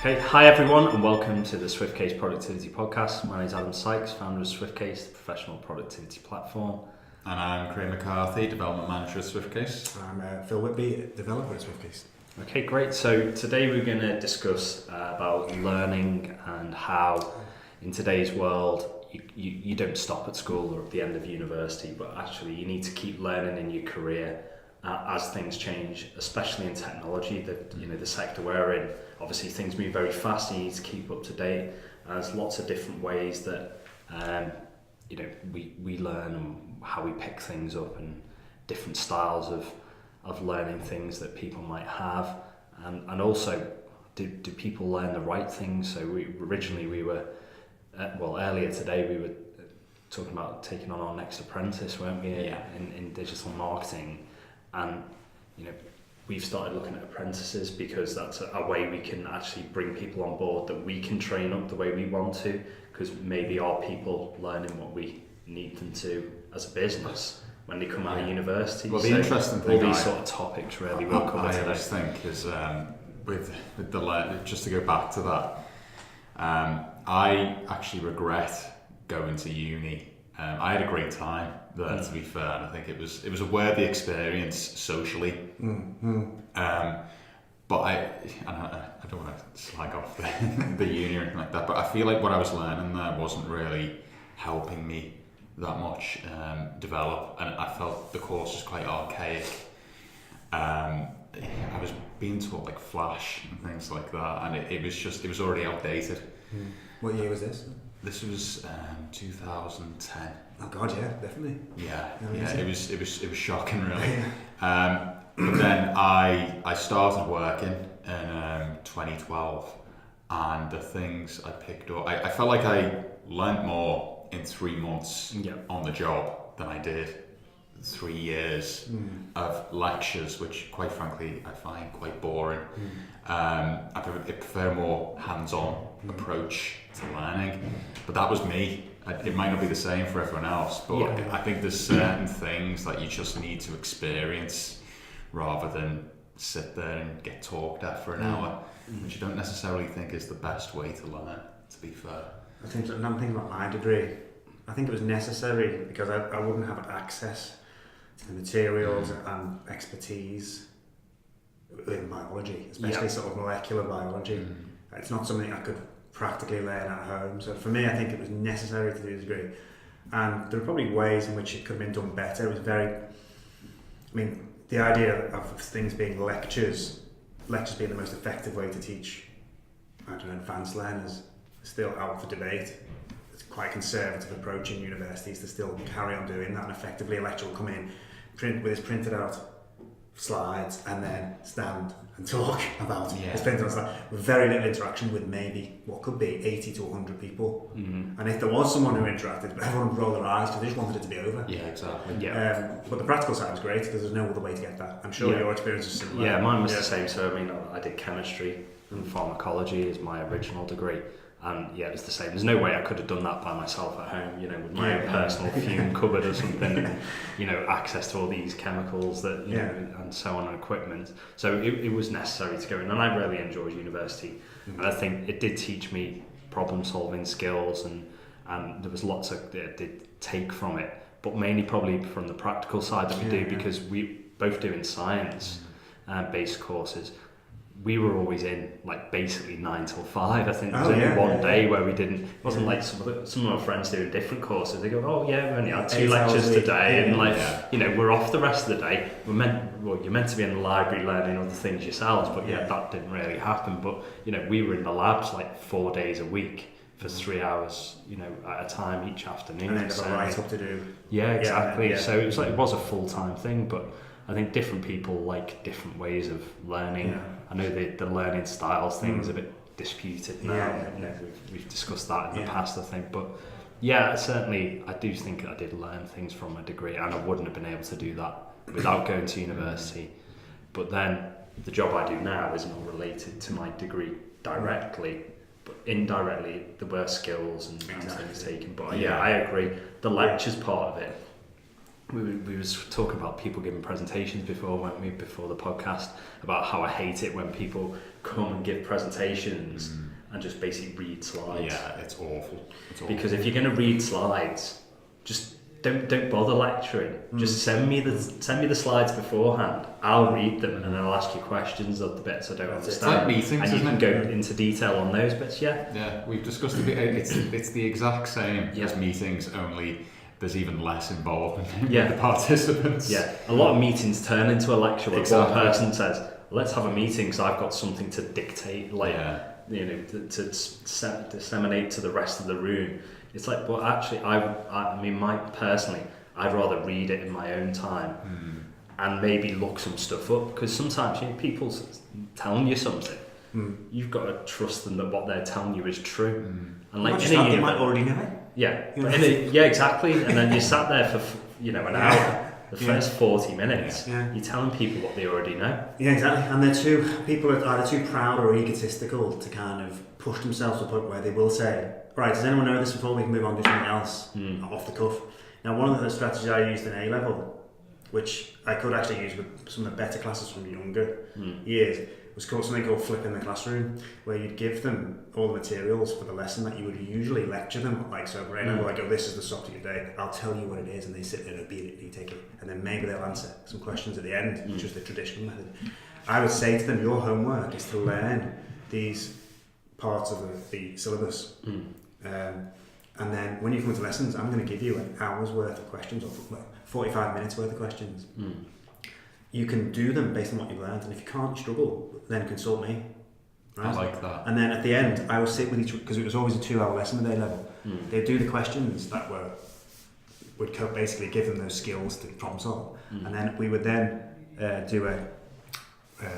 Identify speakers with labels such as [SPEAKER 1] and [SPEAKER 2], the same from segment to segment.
[SPEAKER 1] Okay, hi everyone and welcome to the SwiftCase Productivity Podcast. My name is Adam Sykes, founder of SwiftCase, the professional productivity platform.
[SPEAKER 2] And I'm Craig McCarthy, development manager at SwiftCase.
[SPEAKER 3] I'm Phil Whitby, developer at SwiftCase.
[SPEAKER 1] Okay, great. So today we're going to discuss about learning and how in today's world you don't stop at school or at the end of university, but actually you need to keep learning in your career as things change, especially in technology, the sector we're in. Obviously things move very fast and you need to keep up to date. There's lots of different ways that we learn and how we pick things up and different styles of learning things that people might have, and also do people learn the right things. So we were earlier today we were talking about taking on our next apprentice, weren't we? In digital marketing, and we've started looking at apprentices because that's a way we can actually bring people on board that we can train up the way we want to, because maybe our people learning what we need them to as a business when they come out of university.
[SPEAKER 2] Well, the interesting thing,
[SPEAKER 1] all these sort of topics really will cover today.
[SPEAKER 2] I always think is with the just to go back to that, I actually regret going to uni. I had a great time there, to be fair, and I think it was a worthy experience socially. But I don't want to slag off the uni or anything like that, but I feel like what I was learning there wasn't really helping me that much develop, and I felt the course was quite archaic. I was being taught like Flash and things like that, and it was already outdated.
[SPEAKER 3] What year was this?
[SPEAKER 2] This was 2010.
[SPEAKER 3] Oh God, yeah, definitely.
[SPEAKER 2] Yeah, it was shocking, really. But then I started working in 2012, and the things I picked up, I felt like I learnt more in 3 months on the job than I did 3 years of lectures, which quite frankly I find quite boring. I prefer a more hands-on approach to learning, but that was me. It might not be the same for everyone else, but I think there's certain things that you just need to experience rather than sit there and get talked at for an hour, which I don't necessarily think is the best way to learn, to be fair.
[SPEAKER 3] I think another thing about my degree, I think it was necessary because I wouldn't have access to the materials and expertise in biology, especially sort of molecular biology. It's not something I could practically learn at home. So for me, I think it was necessary to do the degree. And there are probably ways in which it could have been done better. It was the idea of things being lectures being the most effective way to teach, advanced learners, is still out for debate. It's quite a conservative approach in universities to still carry on doing that, and effectively a lecturer will come in, with his printed out slides, and then stand and talk about his printed out slides with very little interaction with maybe what could be 80 to 100 people. And if there was someone who interacted, everyone would roll their eyes because they just wanted it to be over.
[SPEAKER 2] Yeah, exactly.
[SPEAKER 3] But the practical side was great because there's no other way to get that. I'm sure your experience is similar.
[SPEAKER 1] Yeah, mine was the same. So I did chemistry and pharmacology as my original degree. And it was the same. There's no way I could have done that by myself at home, with my own personal fume cupboard or something, access to all these chemicals that, and so on, and equipment. So it was necessary to go in, and I really enjoyed university. And I think it did teach me problem solving skills, and there was lots that I did take from it, but mainly probably from the practical side that we do, because we both doing science based courses. We were always in basically 9 till 5. I think there was only one day where we didn't. It wasn't like some of our friends doing different courses. They go, we only had 2 lectures today, and we're off the rest of the day. You're meant to be in the library learning other things yourselves, but that didn't really happen. But we were in the labs 4 days a week for 3 hours, at a time each afternoon.
[SPEAKER 3] And then there's a write up to do.
[SPEAKER 1] Yeah, exactly. So it was a full-time thing, but I think different people like different ways of learning. I know the learning styles thing is a bit disputed now. We've discussed that in the past, I think. But certainly I do think I did learn things from my degree, and I wouldn't have been able to do that without going to university. But then the job I do now is not related to my degree directly, but indirectly there were skills and things taken. But I agree, the lectures part of it we was talking about people giving presentations before, weren't we, before the podcast, about how I hate it when people come and give presentations and just basically read slides.
[SPEAKER 2] Yeah, it's awful.
[SPEAKER 1] Because if you're going to read slides, just don't bother lecturing. Just send me the slides beforehand. I'll read them and then I'll ask you questions of the bits I don't understand.
[SPEAKER 2] It's like meetings,
[SPEAKER 1] and you can
[SPEAKER 2] isn't
[SPEAKER 1] go
[SPEAKER 2] it?
[SPEAKER 1] into detail on those bits.
[SPEAKER 2] Yeah, we've discussed it. It's the exact same as meetings, only there's even less involvement with the participants.
[SPEAKER 1] Yeah, a lot of meetings turn into a lecture where
[SPEAKER 2] Exactly.
[SPEAKER 1] one person says, let's have a meeting because I've got something to dictate, like, you know, to disseminate to the rest of the room. It's like, well, actually, I mean, personally, I'd rather read it in my own time and maybe look some stuff up, because sometimes, you know, people telling you something, you've got to trust them that what they're telling you is true. And like,
[SPEAKER 3] they might already know it.
[SPEAKER 1] Yeah, yeah, exactly. And then you sat there for, you know, an hour. The first 40 minutes, you're telling people what they already know. Yeah,
[SPEAKER 3] exactly. And people are either too proud or egotistical to kind of push themselves to a point where they will say, right, does anyone know this before we can move on to something else off the cuff? Now, one of the strategies I used in A-level, which I could actually use with some of the better classes from younger years, was something called flipping the classroom, where you'd give them all the materials for the lesson that you would usually lecture them. Like, so right now, like, oh, this is the subject of the day, I'll tell you what it is, and they sit there and immediately take it, and then maybe they'll answer some questions at the end, which is the traditional method. I would say to them, your homework is to learn these parts of the syllabus, and then when you come to lessons, I'm going to give you an hour's worth of questions, or 45 minutes worth of questions. You can do them based on what you've learned, and if you can't struggle, then consult me. Right?
[SPEAKER 2] I like that.
[SPEAKER 3] And then at the end, I will sit with each, because it was always a 2-hour lesson at A-level. They'd do the questions that would basically give them those skills to problem solve, and then we would then do a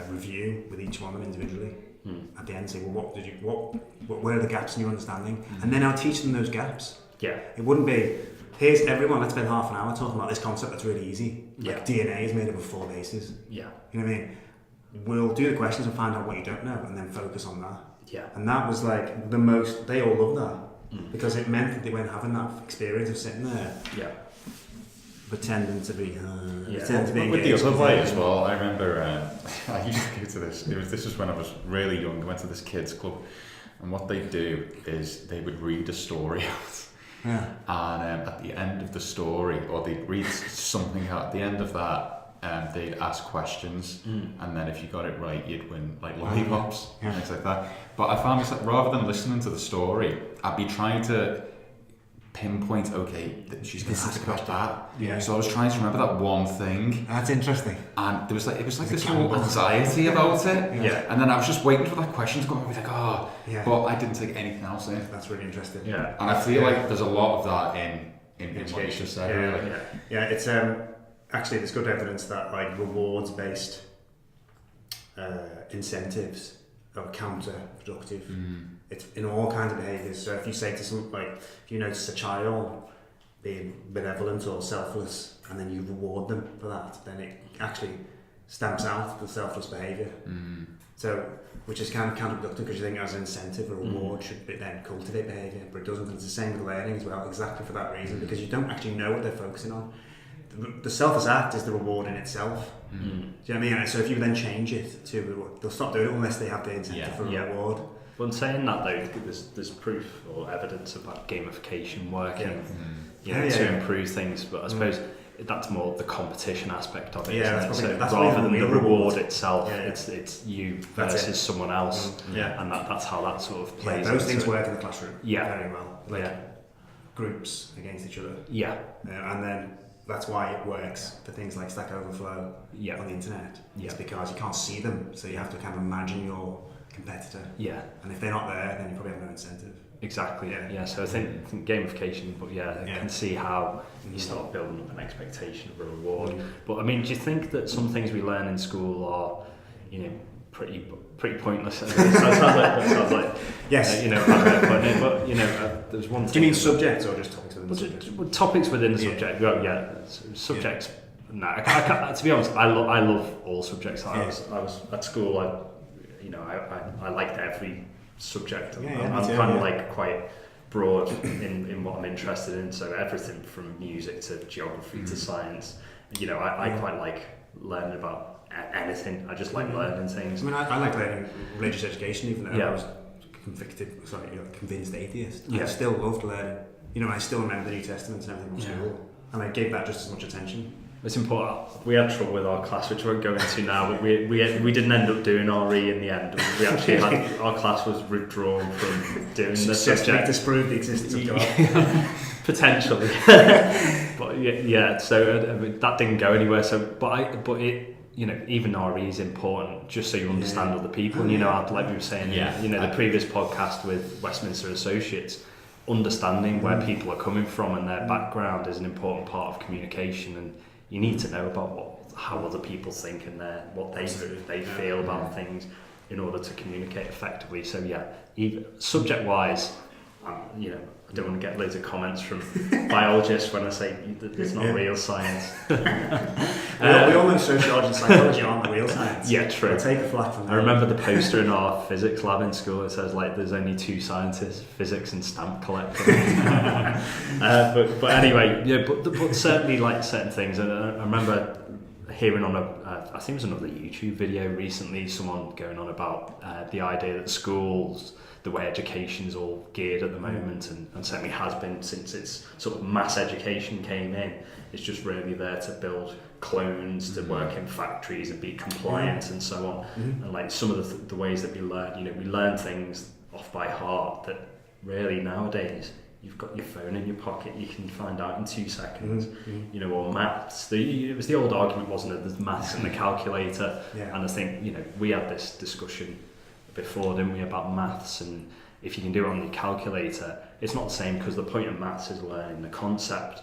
[SPEAKER 3] review with each one of them individually. At the end, say, well, where are the gaps in your understanding? And then I'll teach them those gaps.
[SPEAKER 1] Yeah.
[SPEAKER 3] It wouldn't be, here's everyone, let's spend half an hour talking about this concept that's really easy. Like DNA is made up of 4 bases. Yeah. You know what I mean? We'll do the questions and find out what you don't know and then focus on that. Yeah. And that was like the most, they all loved that. Because it meant that they weren't having that experience of sitting there. Yeah. Pretending to be
[SPEAKER 2] with the other way as well. I remember I used to go to this. This was when I was really young. I went to this kids club, and what they do is they would read a story out, and at the end of the story, or they'd read something out. At the end of that, they'd ask questions, and then if you got it right, you'd win like lollipops and things like that. But I found myself, rather than listening to the story, I'd be trying to pinpoint, okay, she's going to ask about that. Yeah. So I was trying to remember that one thing.
[SPEAKER 3] That's interesting.
[SPEAKER 2] And it was like this whole anxiety about it. Yeah. And then I was just waiting for that question to come up. I was like, but I didn't take anything else in.
[SPEAKER 3] That's really interesting.
[SPEAKER 2] Yeah. And I feel like there's a lot of that in what you just said. Really.
[SPEAKER 3] Yeah. It's actually there's good evidence that like rewards based incentives are counterproductive. It's in all kinds of behaviours. So if you say to some, like, if you notice a child being benevolent or selfless, and then you reward them for that, then it actually stamps out the selfless behaviour. So, which is kind of counterproductive, because you think as an incentive, a reward should be then cultivate behaviour, but it doesn't. And it's the same with learning as well, exactly for that reason, because you don't actually know what they're focusing on. The selfless act is the reward in itself. Do you know what I mean? So if you then change it to, they'll stop doing it unless they have the incentive for a reward.
[SPEAKER 1] Well, in saying that though, there's proof or evidence about gamification working, to improve things. But I suppose that's more the competition aspect of it.
[SPEAKER 3] That's
[SPEAKER 1] rather than the reward itself, it's you versus someone else, and that's how that sort of plays.
[SPEAKER 3] Those things work in the classroom very well. Groups against each other. And then that's why it works for things like Stack Overflow on the internet. It's because you can't see them, so you have to kind of imagine your competitor. And if they're not there, then you probably have no incentive.
[SPEAKER 1] Exactly. So I think gamification, but I can see how you start building up an expectation of a reward. But I mean, do you think that some things we learn in school are, pretty pointless? That sounds like
[SPEAKER 3] yes.
[SPEAKER 1] But there's one thing.
[SPEAKER 3] Do you mean subjects or just topics within the subject?
[SPEAKER 1] Topics within the subject. Well, subjects. No, I can't, to be honest, I love all subjects. I was at school. I liked every subject. I'm kind of like quite broad in what I'm interested in. So everything from music to geography to science. You know, I quite like learning about anything. I just like learning things.
[SPEAKER 3] I mean, I like learning religious education, even though I was convinced atheist. I still loved learning. You know, I still remember the New Testament and everything from school, and I gave that just as much attention.
[SPEAKER 1] It's important. We had trouble with our class, which I won't go into now, but we didn't end up doing RE in the end. We actually had, our class was withdrawn from doing the subject.
[SPEAKER 3] Disprove the existence of God.
[SPEAKER 1] Potentially. But yeah, so that didn't go anywhere. So, but it, you know, even RE is important just so you understand other people. And, you know, like we were saying, you know, the previous podcast with Westminster Associates, understanding where people are coming from and their background is an important part of communication, and you need to know about how other people think and what they feel about things in order to communicate effectively. So yeah, even subject-wise, you know, I don't want to get loads of comments from biologists when I say that it's not real science.
[SPEAKER 3] We all know sociology and psychology aren't the real science.
[SPEAKER 1] Yeah, true.
[SPEAKER 3] We'll take a flag from that.
[SPEAKER 1] I remember the poster in our physics lab in school. It says like there's only 2 scientists: physics and stamp collecting. But anyway, yeah. But certainly like certain things. And I remember hearing on I think it was another YouTube video recently, someone going on about the idea that schools, the way education's all geared at the moment, and certainly has been since its sort of mass education came in, it's just really there to build clones to work in factories and be compliant and so on. And like some of the ways that we learn, you know, we learn things off by heart that really nowadays you've got your phone in your pocket, you can find out in 2 seconds. You know, or maths. It was the old argument, wasn't it? There's maths and the calculator. And I think, you know, we had this discussion before, didn't we, about maths, and if you can do it on the calculator, it's not the same, because the point of maths is learning the concept.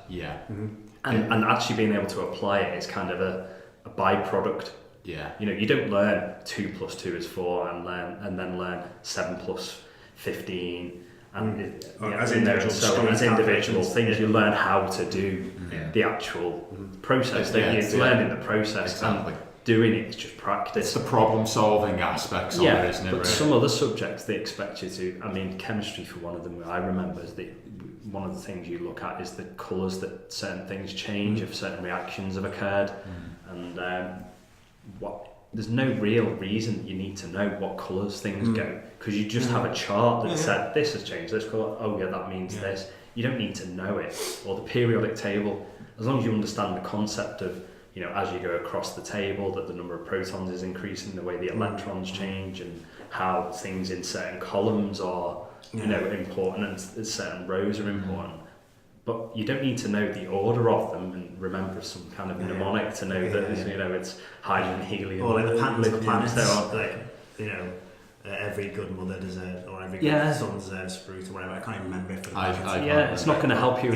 [SPEAKER 1] And actually being able to apply it is kind of a byproduct. You know, you don't learn 2 + 2 is 4 and then learn 7 + 15 and
[SPEAKER 3] as individual
[SPEAKER 1] things. You learn how to do the actual process. It's learning the process.
[SPEAKER 2] Exactly.
[SPEAKER 1] And doing it is just practice.
[SPEAKER 2] It's the problem-solving aspects of it, isn't it?
[SPEAKER 1] But
[SPEAKER 2] really?
[SPEAKER 1] some other subjects they expect you to. I mean, chemistry for one of them. I remember is one of the things you look at is the colours that certain things change if certain reactions have occurred, and there's no real reason you need to know what colours things go, because you just have a chart that said this has changed this colour. Oh yeah, that means this. You don't need to know it, or the periodic table. As long as you understand the concept of, you know, as you go across the table, that the number of protons is increasing, the way the electrons change, and how things in certain columns are, you know, important, and certain rows are important. But you don't need to know the order of them and remember some kind of mnemonic to know that you know it's hydrogen, helium,
[SPEAKER 3] or like the patterns of planets.
[SPEAKER 1] There are,
[SPEAKER 3] like, you know, every good mother deserves, or every good son deserves fruit, or whatever. I can't even remember it.
[SPEAKER 1] It's not going to help you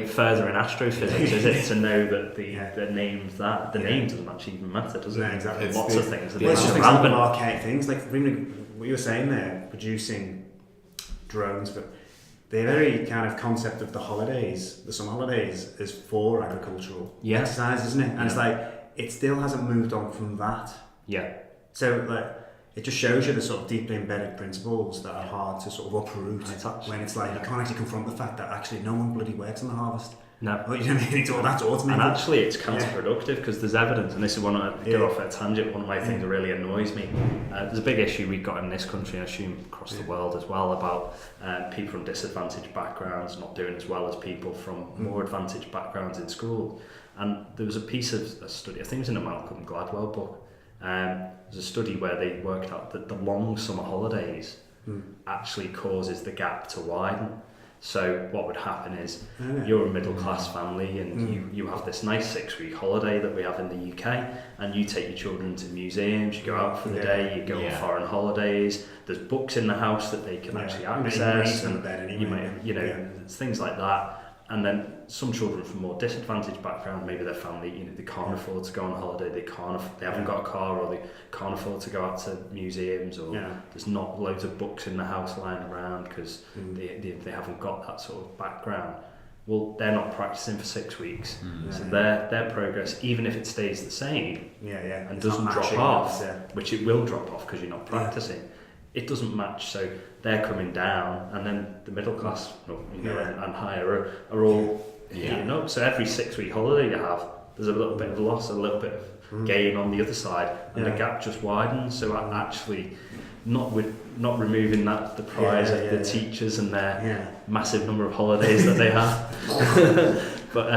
[SPEAKER 1] further in astrophysics, is it? To know that the names the name doesn't actually even matter, does it?
[SPEAKER 3] No, exactly.
[SPEAKER 1] There's lots of things.
[SPEAKER 3] It's just an example of archaic things, like what you were saying there, producing drones, but the very kind of concept of the holidays, the summer holidays, is for agricultural exercise, isn't it? And it's like, it still hasn't moved on from that. So like, it just shows you the sort of deeply embedded principles that are hard to sort of uproot when it's like you can't actually confront the fact that actually no one bloody works on the harvest.
[SPEAKER 1] No.
[SPEAKER 3] Well, you know, that's automated.
[SPEAKER 1] And actually it's counterproductive, because there's evidence, and this is one I go off a tangent, one of my things that really annoys me. There's a big issue we've got in this country, and I assume across the world as well, about people from disadvantaged backgrounds not doing as well as people from more advantaged backgrounds in school. And there was a piece of a study, I think it was in a Malcolm Gladwell book, there's a study where they worked out that the long summer holidays actually causes the gap to widen. So what would happen is you're a middle class family, and you have this nice 6-week holiday that we have in the UK, and you take your children to museums, you go out for the day, you go on foreign holidays, there's books in the house that they can actually access, and you might, you know, things like that. And then some children from more disadvantaged background, maybe their family, you know, they can't afford to go on holiday, they haven't got a car, or they can't afford to go out to museums, or there's not loads of books in the house lying around because they haven't got that sort of background. Well, they're not practicing for 6 weeks, so their progress, even if it stays the same, and doesn't drop off, which it will drop off because you're not practicing, it doesn't match. So they're coming down, and then the middle class, and higher are all heating up. So every 6-week holiday you have, there's a little bit of loss, a little bit of gain on the other side, and the gap just widens. So actually, not removing the prize of the teachers and their massive number of holidays that they have, but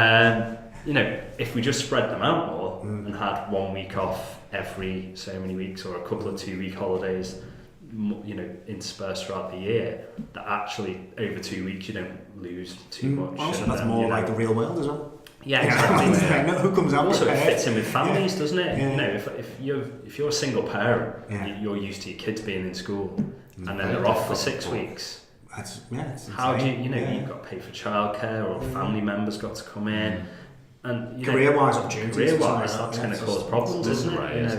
[SPEAKER 1] if we just spread them out more and had 1 week off every so many weeks, or a couple of 2-week holidays, interspersed throughout the year, that actually over 2 weeks you don't lose too much.
[SPEAKER 3] Also, that's more like the real world as well.
[SPEAKER 1] Yeah, exactly.
[SPEAKER 3] Who comes out?
[SPEAKER 1] Also, it fits in with families, doesn't it?
[SPEAKER 3] Yeah.
[SPEAKER 1] If you're a single parent, you're used to your kids being in school, and then they're off for 6 weeks.
[SPEAKER 3] It's
[SPEAKER 1] how do you've got to pay for childcare, or family members got to come in, and
[SPEAKER 3] career-wise opportunities.
[SPEAKER 1] Career-wise, that's going to cause problems, isn't it?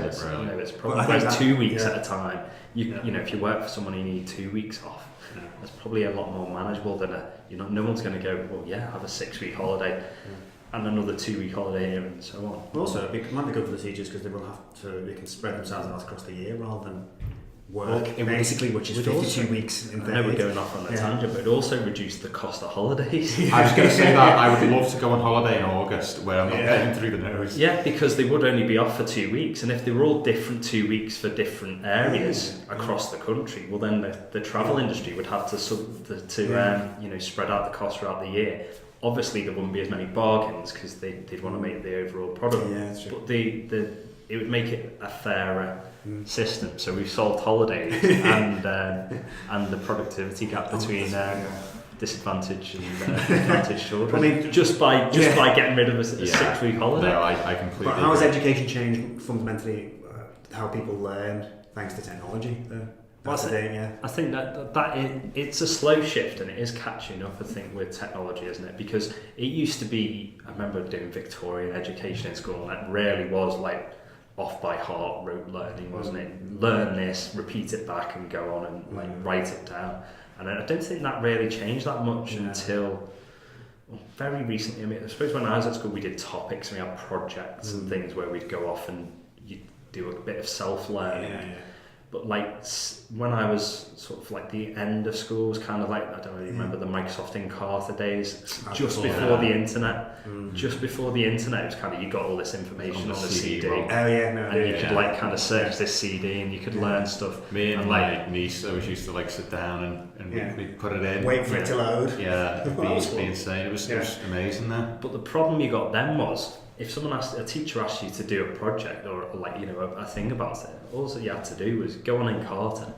[SPEAKER 1] It's probably 2 weeks at a time. If you work for someone, you need 2 weeks off. That's probably a lot more manageable than no one's going to go, well, have a 6-week holiday. And another 2-week holiday here, and so on.
[SPEAKER 3] But also, it might be good for the teachers because they can spread themselves out across the year rather than work, basically, which is 52 weeks in 30.
[SPEAKER 1] I know we're going off on a tangent, but it also reduced the cost of holidays.
[SPEAKER 2] I was going to say that I would love to go on holiday in August where I'm not paying through the nose.
[SPEAKER 1] Yeah, because they would only be off for 2 weeks, and if they were all different 2 weeks for different areas across the country, well then the travel industry would have to spread out the cost throughout the year. Obviously, there wouldn't be as many bargains because they'd want to make the overall product. Yeah, that's true. But it would make it a fairer system. So we've solved holidays and the productivity gap between disadvantaged and advantaged children. I mean, just by getting rid of a 6-week holiday.
[SPEAKER 2] No, I completely.
[SPEAKER 3] But how has education changed fundamentally? How people learn thanks to technology? I
[SPEAKER 1] think that it's a slow shift, and it is catching up, I think, with technology, isn't it? Because it used to be, I remember doing Victorian education in school, and it really was like off by heart rote learning, wasn't it? Learn this, repeat it back, and go on and write it down. And I don't think that really changed that much until very recently. I mean, I suppose when I was at school, we did topics and we had projects and things where we'd go off and you'd do a bit of self-learning. But when I was sort of like the end of school, was kind of like, I don't really remember the Microsoft Encarta days, just before the internet. Just before the internet, it was kind of, you got all this information on the CD. And you could kind of search this CD and you could learn stuff.
[SPEAKER 2] Me and my niece always used to sit down and we'd put it in.
[SPEAKER 3] Wait for it to load.
[SPEAKER 2] Yeah, it'd be insane. It was amazing then.
[SPEAKER 1] But the problem you got then was, if a teacher asked you to do a project or a thing about it, all you had to do was go on Encarta,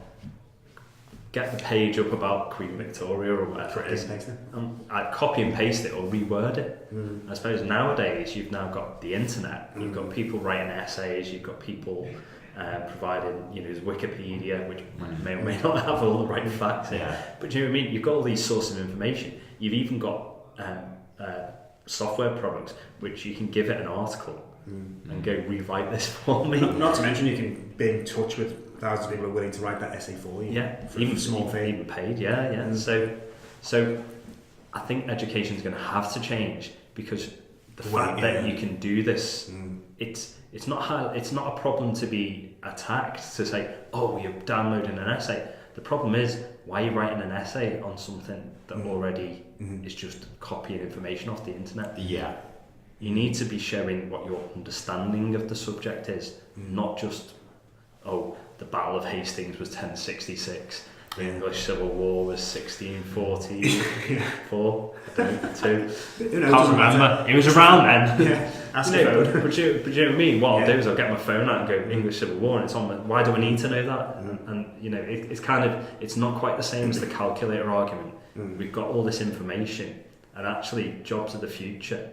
[SPEAKER 1] get the page up about Queen Victoria or whatever it is, and I'd copy and paste it or reword it. I suppose nowadays you've now got the internet, you've got people writing essays, you've got people providing, there's Wikipedia, which may or may not have all the right facts in. But do you know what I mean? You've got all these sources of information. You've even got software products which you can give it an article and go rewrite this for me.
[SPEAKER 3] Not to mention you can be in touch with thousands of people who are willing to write that essay for you. For even small fee.
[SPEAKER 1] Even paid. So I think education is going to have to change, because the fact that you can do this, it's not a problem to be attacked, to say, oh, you're downloading an essay. The problem is, why are you writing an essay on something that already is just copying information off the internet? You need to be showing what your understanding of the subject is, not just, the Battle of Hastings was 1066, the English Civil War was 1644. I don't know, 2. Can't remember. It was around then. But you know what I mean? What I'll do is I'll get my phone out and go English Civil War, and it's on. Why do I need to know that? And it's kind of, it's not quite the same as the calculator argument. We've got all this information, and actually jobs of the future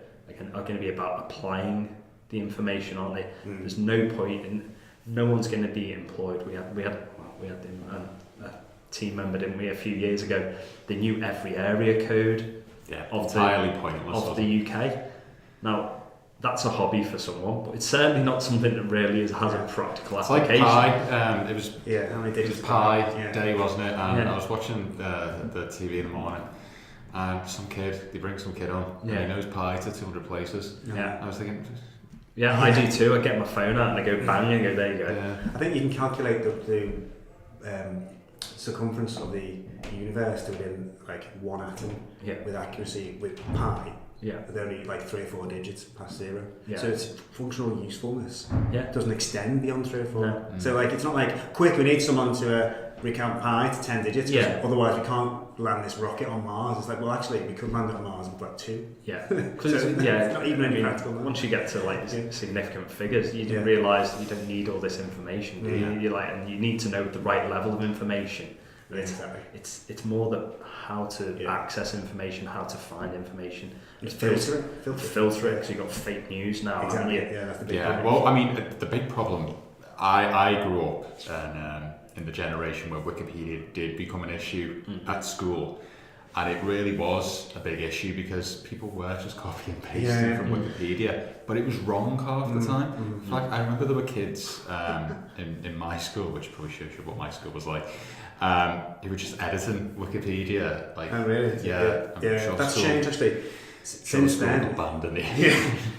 [SPEAKER 1] are going to be about applying the information, aren't they? There's no point in, no one's going to be employed. We had a team member, didn't we, a few years ago? They knew every area code of the UK. Now, that's a hobby for someone, but it's certainly not something that really has a practical application.
[SPEAKER 2] Like Pi. It was
[SPEAKER 3] Pi
[SPEAKER 2] day, wasn't it? And I was watching the TV in the morning, and they bring some kid on, and he knows Pi to 200 places. I was thinking,
[SPEAKER 1] I do too. I get my phone out and I go bang and go, there you go.
[SPEAKER 3] I think you can calculate the circumference of the universe to within like one atom with accuracy with pi.
[SPEAKER 1] Yeah.
[SPEAKER 3] With only like 3 or 4 digits past 0.
[SPEAKER 1] Yeah.
[SPEAKER 3] So its functional usefulness doesn't extend beyond 3 or 4.
[SPEAKER 1] No.
[SPEAKER 3] So like it's not like, quick, we need someone to recount pi to 10 digits, otherwise we can't land this rocket on Mars. It's like, well, actually, we could land it on Mars with like 2.
[SPEAKER 1] Yeah.
[SPEAKER 3] So it's not even any practical.
[SPEAKER 1] Once you get to like significant figures, you realise you don't need all this information, do you? You're like, and you need to know the right level of information.
[SPEAKER 3] Exactly.
[SPEAKER 1] It's more that how to access information, how to find information,
[SPEAKER 3] filter it
[SPEAKER 1] because you've got fake news now.
[SPEAKER 3] Exactly. Yeah, that's the big problem.
[SPEAKER 2] Well, I mean, the big problem. I grew up in the generation where Wikipedia did become an issue at school, and it really was a big issue because people were just copying and pasting from Wikipedia, but it was wrong half the time. In fact, I remember there were kids in my school, which probably shows you what my school was like. Who were just editing Wikipedia, like Sure
[SPEAKER 3] that's changed actually. Since then,
[SPEAKER 2] abandoned it.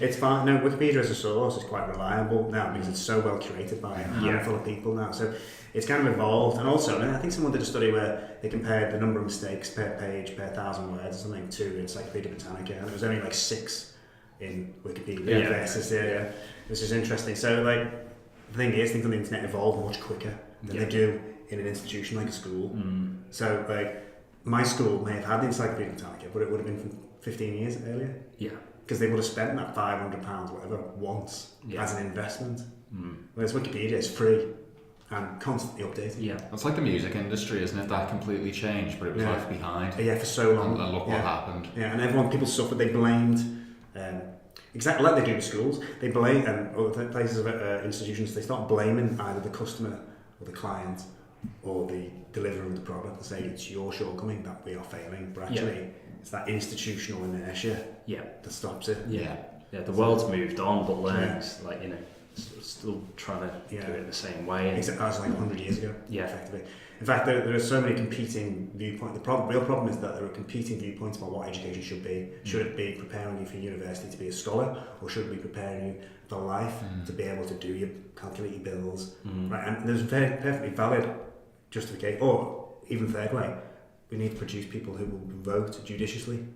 [SPEAKER 3] It's fine. No, Wikipedia as a source is quite reliable now because it's so well curated by a handful of people now. So it's kind of evolved, and also, I think someone did a study where they compared the number of mistakes per page per 1,000 words or something to Encyclopedia Britannica, and it was only like 6 in Wikipedia versus which is interesting. So like the thing is, things on the internet evolve much quicker than they do in an institution like a school. So like my school may have had the Encyclopedia Britannica, but it would have been from 15 years earlier. Yeah. Because they would have spent that £500 whatever once as an investment. Whereas Wikipedia is free and constantly updated. Yeah.
[SPEAKER 2] It's like the music industry, isn't it? That completely changed, but it was left behind.
[SPEAKER 3] Yeah, for so long.
[SPEAKER 2] And look what happened.
[SPEAKER 3] Yeah, and people suffered. They blamed exactly like they do with schools. They blame other places of institutions. They start blaming either the customer or the client or the deliverer of the product and say it's your shortcoming that we are failing, but actually it's that institutional inertia that stops it.
[SPEAKER 1] The world's moved on, but learns still trying to do it the same way.
[SPEAKER 3] Except as like 100 years ago. Effectively. In fact, there are so many competing viewpoints. The real problem is that there are competing viewpoints about what education should be. Should it be preparing you for university to be a scholar, or should it be preparing you for life to be able to calculate your bills? Right, and there's very perfectly valid justification, or even third way, we need to produce people who will vote judiciously,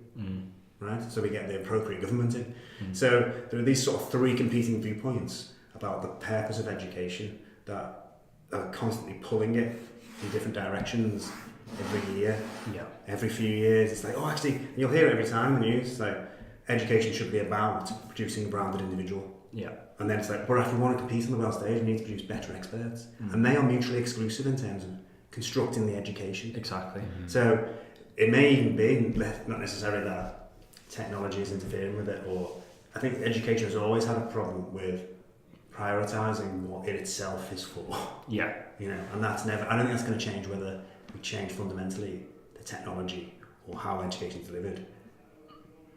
[SPEAKER 3] right? So we get the appropriate government in. So there are these sort of 3 competing viewpoints about the purpose of education that are constantly pulling it in different directions every year. Every few years, it's like, actually, you'll hear it every time in the news. It's like, education should be about producing a branded individual. And then it's like, but if we want to compete on the world stage, we need to produce better experts. And they are mutually exclusive in terms of constructing the education.
[SPEAKER 1] Exactly.
[SPEAKER 3] So it may even be not necessarily that technology is interfering with it, or I think education has always had a problem with prioritising what it itself is for. And that's never. I don't think that's going to change whether we change fundamentally the technology or how education is delivered.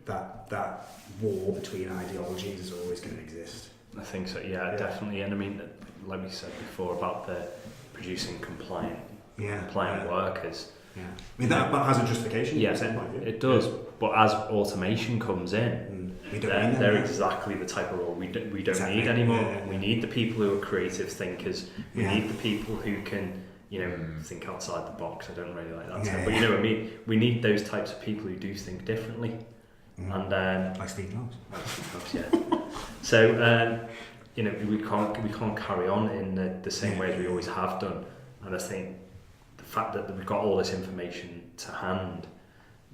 [SPEAKER 3] That war between ideologies is always going to exist.
[SPEAKER 1] I think so. Yeah, definitely. And I mean, like we said before about the producing compliant workers.
[SPEAKER 3] I mean that has a justification.
[SPEAKER 1] It does. But as automation comes in, they're exactly the type of role we don't need anymore. We need the people who are creative thinkers. We need the people who can, think outside the box. I don't really like that term, but you know what I mean. We need those types of people who do think differently. And
[SPEAKER 3] like Steve Jobs.
[SPEAKER 1] So we can't carry on in the same way as we always have done. And I think the fact that we've got all this information to hand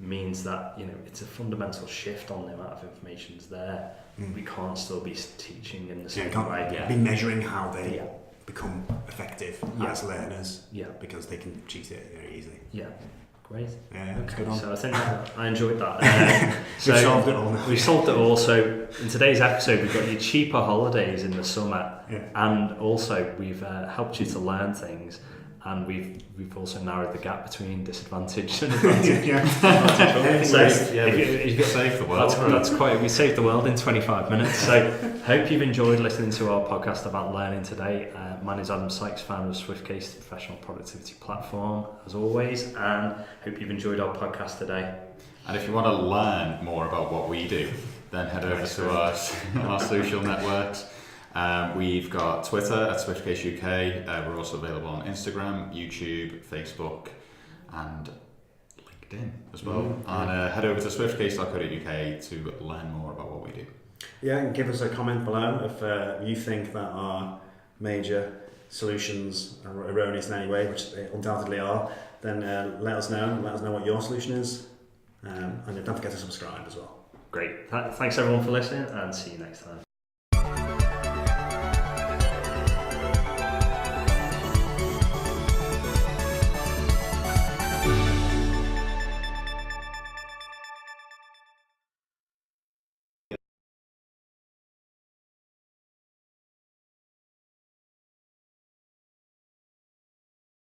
[SPEAKER 1] means that it's a fundamental shift on the amount of information that's there. We can't still be teaching in the same way.
[SPEAKER 3] Be measuring how they become effective as learners. Because they can cheat it very easily.
[SPEAKER 1] Great.
[SPEAKER 3] Okay.
[SPEAKER 1] So I think I enjoyed that.
[SPEAKER 3] So we solved it all.
[SPEAKER 1] We solved it all. So in today's episode, we've got you cheaper holidays in the summer, and also we've helped you to learn things, and we've also narrowed the gap between disadvantage and advantage. So
[SPEAKER 2] you saved the world.
[SPEAKER 1] That's quite. We saved the world in 25 minutes. So hope you've enjoyed listening to our podcast about learning today. My name is Adam Sykes, founder of SwiftCase, the professional productivity platform, as always, and hope you've enjoyed our podcast today.
[SPEAKER 2] And if you want to learn more about what we do, then head over to our social networks. We've got Twitter at SwiftCase UK. We're also available on Instagram, YouTube, Facebook, and LinkedIn as well. And head over to swiftcase.co.uk to learn more about what we do.
[SPEAKER 3] Yeah, and give us a comment below if you think that our major solutions are erroneous in any way, which they undoubtedly are. Then let us know. Let us know what your solution is, and don't forget to subscribe as well.
[SPEAKER 1] Great. Thanks everyone for listening, and see you next time.